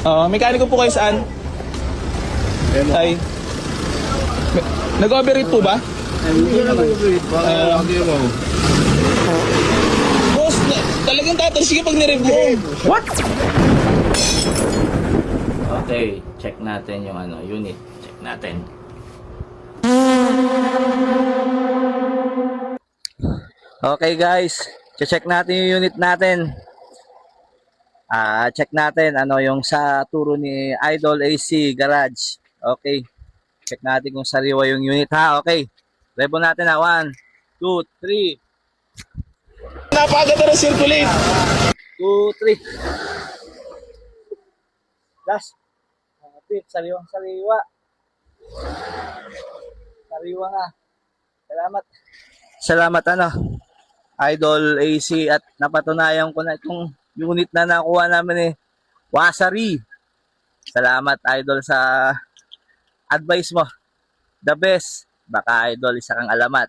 Mekaniko po kayo saan? Ay. Nag-overheat po ba? Hindi na mag-overheat. Baka lagi mo. Boss, talagang tatalsik pag nirib mo. What? Okay, check natin yung unit. Check natin. Okay guys, check natin yung unit natin. Check natin yung sa turo ni Idol AC Garage. Okay. Check natin kung sariwa yung unit ha. Okay. Revo natin ha. 1, 2, 3. Napakaganda ng circulate. 2, 3. Gas. Sariwang sariwa. Sariwa nga. Salamat Idol AC, at napatunayan ko na itong unit na nakuha namin Wasari. Salamat Idol sa advice mo. The best. Baka Idol isa kang alamat.